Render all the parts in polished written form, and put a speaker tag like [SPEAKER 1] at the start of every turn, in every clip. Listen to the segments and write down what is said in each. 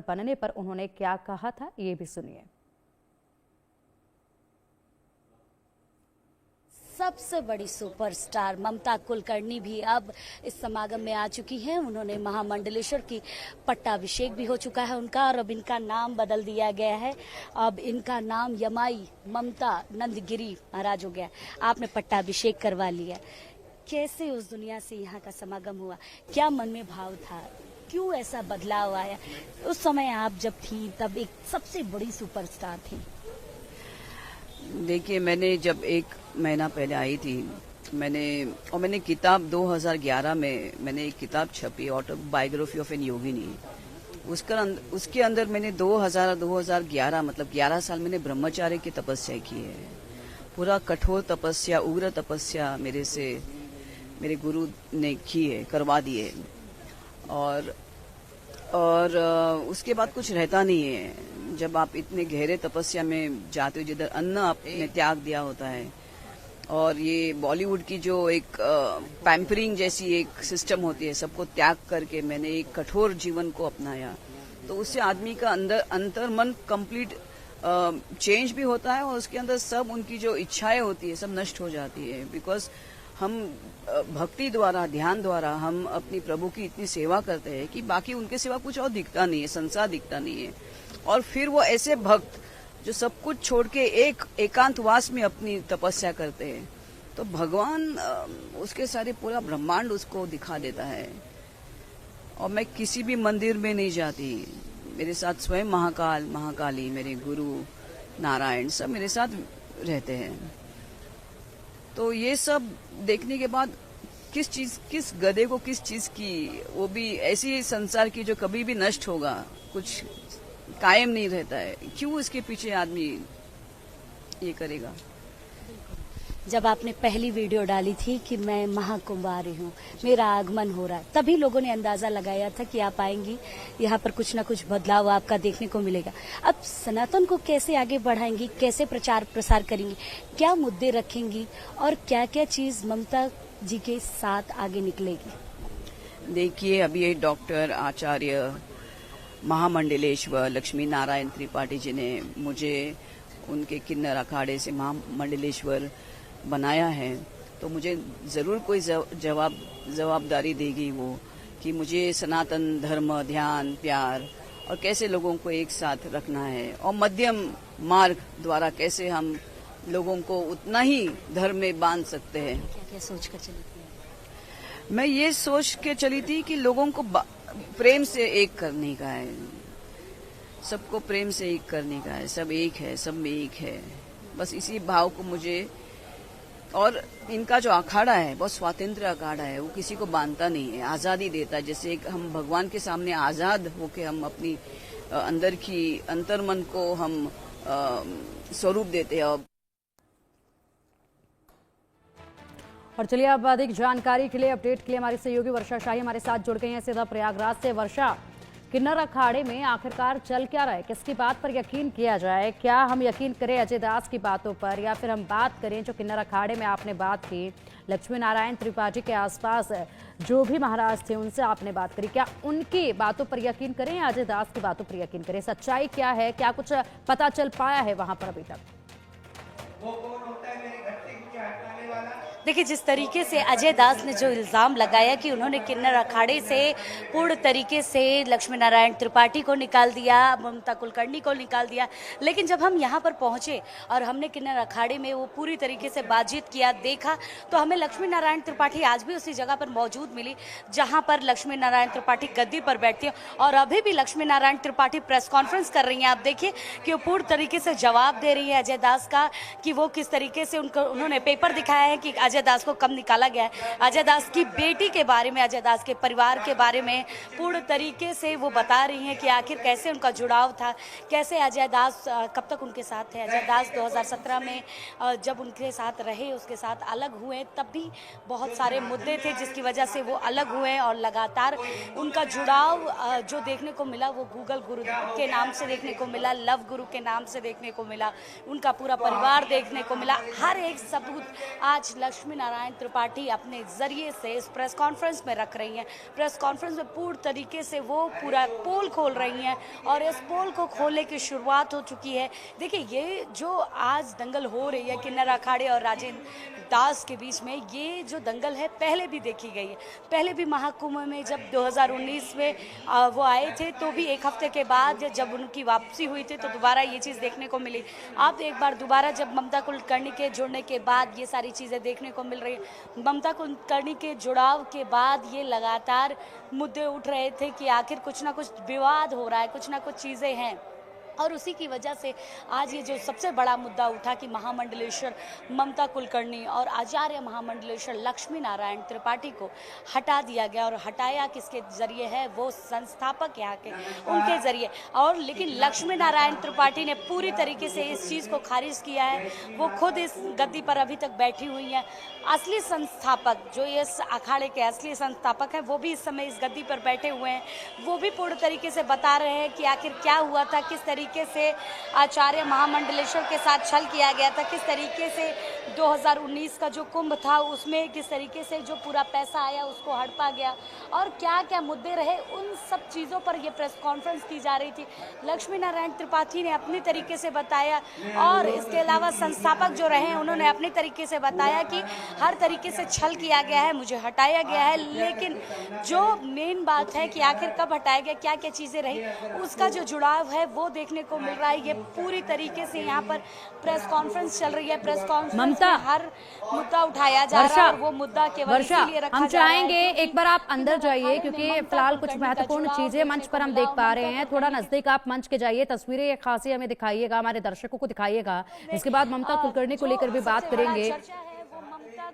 [SPEAKER 1] बनने पर उन्होंने क्या कहा था, ये भी सुनिए।
[SPEAKER 2] सबसे बड़ी सुपरस्टार ममता कुलकर्णी भी अब इस समागम में आ चुकी हैं। उन्होंने महामंडलेश्वर की पट्टाभिषेक भी हो चुका है उनका, और अब इनका नाम बदल दिया गया है। अब इनका नाम यमाई ममता नंदगिरी महाराज हो गया। आपने पट्टाभिषेक करवा लिया, कैसे उस दुनिया से यहाँ का समागम हुआ, क्या मन में भाव था, क्यों ऐसा बदलाव आया? उस समय आप जब थी तब एक सबसे बड़ी सुपरस्टार थी।
[SPEAKER 3] देखिए, मैंने जब 1 महीना पहले आई थी, मैंने किताब 2011 में मैंने एक किताब छपी, ऑटोबायोग्राफी ऑफ एन योगिनी। उसके अंदर मैंने 2011 मतलब 11 साल मैंने ब्रह्मचार्य की तपस्या की है। पूरा कठोर तपस्या, उग्र तपस्या मेरे गुरु ने की है, करवा दी है। और उसके बाद कुछ रहता नहीं है। जब आप इतने गहरे तपस्या में जाते हो, जिधर अन्न आपने त्याग दिया होता है, और ये बॉलीवुड की जो एक पैम्परिंग जैसी एक सिस्टम होती है, सबको त्याग करके मैंने एक कठोर जीवन को अपनाया, तो उससे आदमी का अंतर मन कंप्लीट चेंज भी होता है, और उसके अंदर सब उनकी जो इच्छाएं होती है सब नष्ट हो जाती है। बिकॉज हम भक्ति द्वारा, ध्यान द्वारा हम अपनी प्रभु की इतनी सेवा करते हैं कि बाकी उनके सिवा कुछ और दिखता नहीं है, संसार दिखता नहीं है। और फिर वो ऐसे भक्त जो सब कुछ छोड़ के एकांतवास में अपनी तपस्या करते हैं, तो भगवान उसके सारे पूरा ब्रह्मांड उसको दिखा देता है। और मैं किसी भी मंदिर में नहीं जाती, मेरे साथ स्वयं महाकाली, मेरे गुरु नारायण सब मेरे साथ रहते हैं। तो ये सब देखने के बाद किस गधे को किस चीज की, वो भी ऐसी संसार की जो कभी भी नष्ट होगा, कुछ कायम नहीं रहता है, क्यों इसके पीछे आदमी ये करेगा।
[SPEAKER 2] जब आपने पहली वीडियो डाली थी कि मैं महाकुंभ आ रही हूँ, मेरा आगमन हो रहा है, तभी लोगों ने अंदाजा लगाया था कि आप आएंगी, यहाँ पर कुछ ना कुछ बदलाव आपका देखने को मिलेगा। अब सनातन को कैसे आगे बढ़ाएंगी, कैसे प्रचार प्रसार करेंगी, क्या मुद्दे रखेंगी, और क्या क्या चीज ममता जी के साथ आगे निकलेगी?
[SPEAKER 3] देखिए, अभी ये डॉक्टर आचार्य महामंडलेश्वर लक्ष्मी नारायण त्रिपाठी जी ने मुझे उनके किन्नर अखाड़े से महामंडलेश्वर बनाया है, तो मुझे जरूर कोई जवाबदारी देगी वो, कि मुझे सनातन धर्म, ध्यान, प्यार और कैसे लोगों को एक साथ रखना है, और मध्यम मार्ग द्वारा कैसे हम लोगों को उतना ही धर्म में बांध सकते हैं।
[SPEAKER 2] क्या सोच कर चली थी?
[SPEAKER 3] मैं ये सोच के चली थी कि लोगों को प्रेम से एक करने का है, सबको प्रेम से एक करने का है, सब एक है, सब में एक है, बस इसी भाव को मुझे। और इनका जो अखाड़ा है बहुत स्वतंत्र अखाड़ा है, वो किसी को बांधता नहीं है, आजादी देता है। जैसे एक हम भगवान के सामने आजाद होके हम अपनी अंदर की अंतर्मन को हम स्वरूप देते हैं।
[SPEAKER 1] और चलिए अब अधिक जानकारी के लिए, अपडेट के लिए हमारी सहयोगी वर्षा शाही हमारे साथ जुड़ गई हैं सीधा प्रयागराज से। वर्षा, किन्नर अखाड़े में आखिरकार चल क्या रहा है, किसकी बात पर यकीन किया जाए? क्या हम यकीन करें अजय दास की बातों पर, या फिर हम बात करें जो किन्नर अखाड़े में आपने बात की लक्ष्मी नारायण त्रिपाठी के आसपास जो भी महाराज थे उनसे आपने बात करी, क्या उनकी बातों पर यकीन करें या अजय दास की बातों पर यकीन करें? सच्चाई क्या है, क्या कुछ पता चल पाया है वहां पर अभी तक?
[SPEAKER 2] देखिए, जिस तरीके से अजय दास ने जो इल्ज़ाम लगाया कि उन्होंने किन्नर अखाड़े से पूर्ण तरीके से लक्ष्मी नारायण त्रिपाठी को निकाल दिया, ममता कुलकर्णी को निकाल दिया, लेकिन जब हम यहाँ पर पहुँचे और हमने किन्नर अखाड़े में वो पूरी तरीके से बातचीत किया, देखा, तो हमें लक्ष्मी नारायण त्रिपाठी आज भी उसी जगह पर मौजूद मिली जहाँ पर लक्ष्मी नारायण त्रिपाठी गद्दी पर बैठती हैं, और अभी भी लक्ष्मी नारायण त्रिपाठी प्रेस कॉन्फ्रेंस कर रही हैं। आप देखिए कि वो पूर्ण तरीके से जवाब दे रही है अजय दास का, कि वो किस तरीके से उन्होंने पेपर दिखाया है कि अजय दास को कब निकाला गया है, अजय दास की बेटी के बारे में, अजय दास के परिवार के बारे में पूर्ण तरीके से वो बता रही हैं कि आखिर कैसे उनका जुड़ाव था, कैसे अजय दास कब तक उनके साथ थे। अजय दास 2017 में जब उनके साथ रहे, उसके साथ अलग हुए, तब भी बहुत सारे मुद्दे थे जिसकी वजह से वो अलग हुए, और लगातार उनका जुड़ाव जो देखने को मिला वो गूगल गुरु के नाम से देखने को मिला, लव गुरु के नाम से देखने को मिला, उनका पूरा परिवार देखने को मिला। हर एक सबूत आज लक्ष्मी लक्ष्मी नारायण त्रिपाठी अपने जरिए से इस प्रेस कॉन्फ्रेंस में रख रही हैं। प्रेस कॉन्फ्रेंस में पूर्ण तरीके से वो पूरा पोल खोल रही हैं और इस पोल को खोलने की शुरुआत हो चुकी है। देखिए, ये जो आज दंगल हो रही है किन्नर अखाड़े और राजेंद्र दास के बीच में, ये जो दंगल है पहले भी देखी गई है। पहले भी महाकुंभ में जब 2019 में वो आए थे तो भी एक हफ्ते के बाद जब उनकी वापसी हुई थी तो दोबारा ये चीज़ देखने को मिली। अब एक बार दोबारा जब ममता कुलकर्णी के जुड़ने के बाद ये सारी चीज़ें देखने को मिल रही है। ममता कुलकर्णी के जुड़ाव के बाद ये लगातार मुद्दे उठ रहे थे कि आखिर कुछ ना कुछ विवाद हो रहा है, कुछ ना कुछ चीज़ें हैं, और उसी की वजह से आज ये जो सबसे बड़ा मुद्दा उठा कि महामंडलेश्वर ममता कुलकर्णी और आचार्य महामंडलेश्वर लक्ष्मी नारायण त्रिपाठी को हटा दिया गया। और हटाया किसके जरिए है? वो संस्थापक यहाँ के, उनके जरिए। और लेकिन लक्ष्मी नारायण त्रिपाठी ने पूरी तरीके से इस चीज़ को खारिज किया है। वो खुद इस गद्दी पर अभी तक बैठी हुई हैं। असली संस्थापक जो इस अखाड़े के असली संस्थापक हैं वो भी इस समय इस गद्दी पर बैठे हुए हैं। वो भी पूर्ण तरीके से बता रहे हैं कि आखिर क्या हुआ था, किस तरीके से आचार्य महामंडलेश्वर के साथ छल किया गया था, किस तरीके से 2019 का जो कुंभ था उसमें किस तरीके से जो पूरा पैसा आया उसको हड़पा गया, और क्या क्या मुद्दे रहे, उन सब चीज़ों पर यह प्रेस कॉन्फ्रेंस की जा रही थी। लक्ष्मी नारायण त्रिपाठी ने अपनी तरीके से बताया और इसके अलावा संस्थापक जो रहे उन्होंने अपने तरीके से बताया कि हर तरीके से छल किया गया है, मुझे हटाया गया है। लेकिन जो मेन बात है कि आखिर कब हटाया गया, क्या क्या चीज़ें रही, उसका जो जुड़ाव है वो देखने को मिल रहा है। ये पूरी तरीके से यहाँ पर प्रेस कॉन्फ्रेंस चल रही है। प्रेस कॉन्फ्रेंस में हर मुद्दा उठाया जा रहा है और वो मुद्दा केवल इसीलिए रखा
[SPEAKER 1] हम
[SPEAKER 2] जा रहा है।
[SPEAKER 1] चाहेंगे एक बार आप अंदर जाइए क्योंकि फिलहाल कुछ महत्वपूर्ण चीजें मंच पर हम देख पा रहे हैं। थोड़ा नजदीक आप मंच के जाइए, तस्वीरें खासी हमें दिखाइएगा, हमारे दर्शकों को दिखाइएगा। इसके बाद ममता कुलकर्णी को लेकर भी बात करेंगे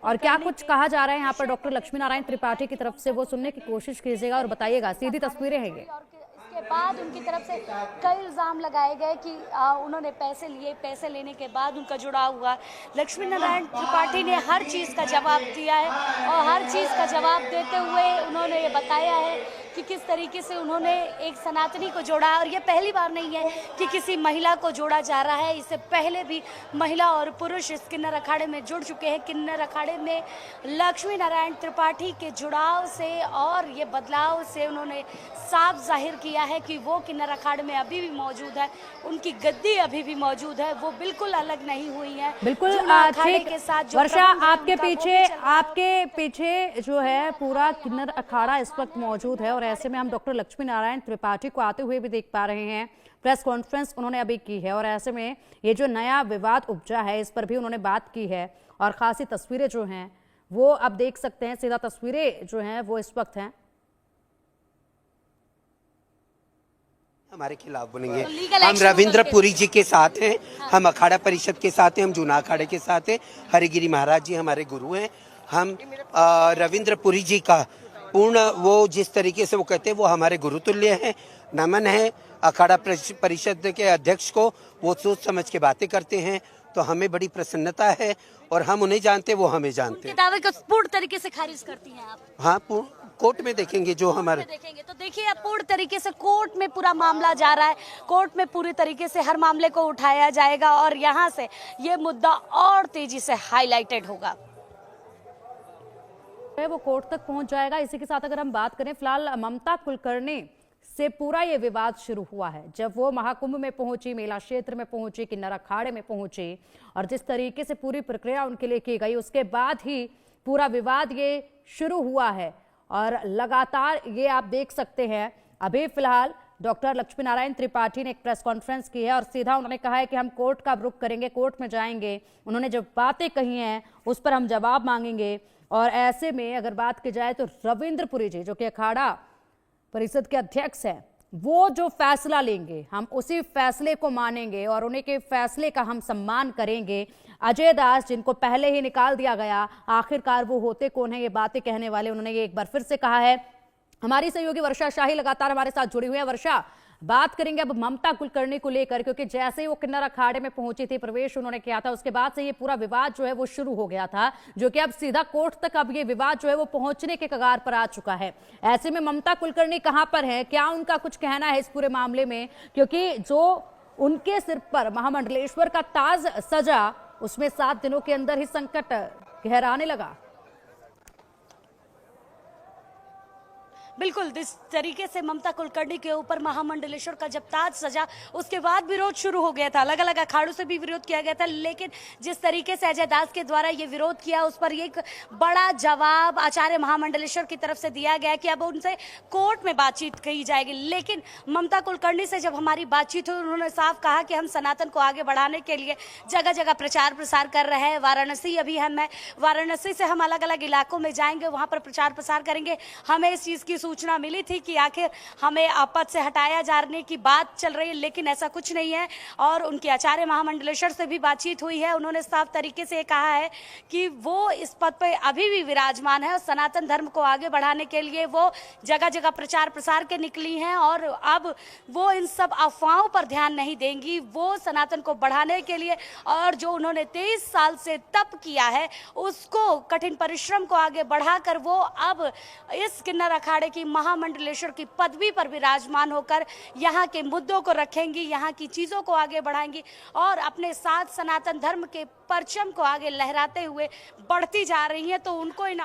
[SPEAKER 1] और क्या कुछ कहा जा रहा है यहाँ पर डॉक्टर लक्ष्मी नारायण त्रिपाठी की तरफ से वो सुनने की कोशिश कीजिएगा और बताइएगा। सीधी तस्वीरें हैं ये।
[SPEAKER 2] इसके बाद उनकी तरफ से कई इल्जाम लगाए गए कि उन्होंने पैसे लिए, पैसे लेने के बाद उनका जुड़ाव हुआ। लक्ष्मी नारायण त्रिपाठी ने हर चीज़ का जवाब दिया है और हर चीज़ का जवाब देते हुए उन्होंने ये बताया है कि किस तरीके से उन्होंने एक सनातनी को जोड़ा। और ये पहली बार नहीं है कि किसी महिला को जोड़ा जा रहा है, इससे पहले भी महिला और पुरुष इस किन्नर अखाड़े में जुड़ चुके हैं। किन्नर अखाड़े में लक्ष्मी नारायण त्रिपाठी के जुड़ाव से और ये बदलाव से उन्होंने साफ जाहिर किया है कि वो किन्नर अखाड़े में अभी भी मौजूद है, उनकी गद्दी अभी भी मौजूद है, वो बिल्कुल अलग नहीं हुई है।
[SPEAKER 1] बिल्कुल
[SPEAKER 2] अखाड़े के साथ
[SPEAKER 1] वर्षा, आपके पीछे जो है पूरा किन्नर अखाड़ा इस वक्त मौजूद है और ऐसे में हम डॉक्टर लक्ष्मी नारायण त्रिपाठी को आते हुए भी देख पा रहे हैं। प्रेस कॉन्फ्रेंस उन्होंने अभी की है और ऐसे में ये जो नया विवाद उपजा है इस पर भी उन्होंने बात की है और खासी तस्वीरें जो हैं वो अब देख सकते हैं। सीधा तस्वीरें जो हैं वो इस वक्त हैं।
[SPEAKER 4] हमारे खिलाफ बोलेंगे। हम रविंद्रपुरी जी के साथ हैं, हम अखाड़ा परिषद के साथ हैं, हम जूना अखाड़े के साथ हैं। हरिगिरी महाराज जी हमारे गुरु हैं। हम रविंद्रपुरी जी का पूर्ण वो जिस तरीके से वो कहते हैं वो हमारे गुरुतुल्य हैं। नमन है अखाड़ा परिषद के अध्यक्ष को, वो सोच समझ के बातें करते हैं तो हमें बड़ी प्रसन्नता है और हम उन्हें जानते वो हमें जानते हैं।
[SPEAKER 2] दावे को पूर्ण तरीके से खारिज करती हैं आप?
[SPEAKER 4] हाँ, कोर्ट में देखेंगे जो हमारे
[SPEAKER 2] देखेंगे तो देखिए अब पूर्ण तरीके से कोर्ट में पूरा मामला जा रहा है। कोर्ट में पूरी तरीके से हर मामले को उठाया जाएगा और यहाँ से ये मुद्दा और तेजी से हाईलाइटेड होगा,
[SPEAKER 1] वो कोर्ट तक पहुंच जाएगा। इसी के साथ अगर हम बात करें फिलहाल ममता कुलकर्णी से पूरा ये विवाद शुरू हुआ है जब वो महाकुंभ में पहुंची, मेला क्षेत्र में पहुंची, किन्नर अखाड़े में पहुंची और जिस तरीके से पूरी प्रक्रिया उनके लिए की गई उसके बाद ही पूरा विवाद ये शुरू हुआ है। और लगातार ये आप देख सकते हैं अभी फिलहाल डॉक्टर लक्ष्मी नारायण त्रिपाठी ने एक प्रेस कॉन्फ्रेंस की है और सीधा उन्होंने कहा है कि हम कोर्ट का रुख करेंगे, कोर्ट में जाएंगे। उन्होंने जो बातें कही हैं उस पर हम जवाब मांगेंगे। और ऐसे में अगर बात की जाए तो रविंद्रपुरी जी जो कि अखाड़ा परिषद के अध्यक्ष हैं, वो जो फैसला लेंगे हम उसी फैसले को मानेंगे और उन्हीं के फैसले का हम सम्मान करेंगे। अजय दास जिनको पहले ही निकाल दिया गया, आखिरकार वो होते कौन है ये बातें कहने वाले, उन्होंने ये एक बार फिर से कहा है। हमारी सहयोगी वर्षा शाही लगातार हमारे साथ जुड़ी हुई है। वर्षा, बात करेंगे अब ममता कुलकर्णी को लेकर क्योंकि जैसे ही वो किन्नर अखाड़े में पहुंची थी, प्रवेश उन्होंने किया था, उसके बाद से ये पूरा विवाद जो है वो शुरू हो गया था जो कि अब सीधा कोर्ट तक अब ये विवाद जो है वो पहुंचने के कगार पर आ चुका है। ऐसे में ममता कुलकर्णी कहां पर है, क्या उनका कुछ कहना है इस पूरे मामले में, क्योंकि जो उनके सिर पर महामंडलेश्वर का ताज सजा उसमें 7 दिनों के अंदर ही संकट गहराने लगा।
[SPEAKER 2] बिल्कुल, जिस तरीके से ममता कुलकर्णी के ऊपर महामंडलेश्वर का जब ताज सजा, उसके बाद विरोध शुरू हो गया था। अलग अलग अखाड़ों से भी विरोध किया गया था, लेकिन जिस तरीके से अजय दास के द्वारा ये विरोध किया, उस पर एक बड़ा जवाब आचार्य महामंडलेश्वर की तरफ से दिया गया कि अब उनसे कोर्ट में बातचीत की जाएगी। लेकिन ममता कुलकर्णी से जब हमारी बातचीत हुई, उन्होंने साफ कहा कि हम सनातन को आगे बढ़ाने के लिए जगह जगह प्रचार प्रसार कर रहे हैं। वाराणसी अभी हम है, वाराणसी से हम अलग अलग इलाकों में जाएंगे, वहां पर प्रचार प्रसार करेंगे। हमें इस चीज की सूचना मिली थी कि आखिर हमें पद से हटाया जाने की बात चल रही है, लेकिन ऐसा कुछ नहीं है। और उनके आचार्य महामंडलेश्वर से भी बातचीत हुई है, उन्होंने साफ तरीके से कहा है कि वो इस पद पे अभी भी विराजमान है और सनातन धर्म को आगे बढ़ाने के लिए वो जगह जगह प्रचार प्रसार के निकली हैं। और अब वो इन सब अफवाहों पर ध्यान नहीं देंगी, वो सनातन को बढ़ाने के लिए और जो उन्होंने 23 साल से तप किया है, उसको कठिन परिश्रम को आगे बढ़ाकर वो अब इस किन्नर अखाड़े की महामंडलेश्वर की पदवी पर विराजमान होकर यहाँ के मुद्दों को रखेंगी, यहाँ की चीजों को आगे बढ़ाएंगी और अपने साथ सनातन धर्म के परचम को आगे लहराते हुए बढ़ती जा रही हैं। तो उनको इन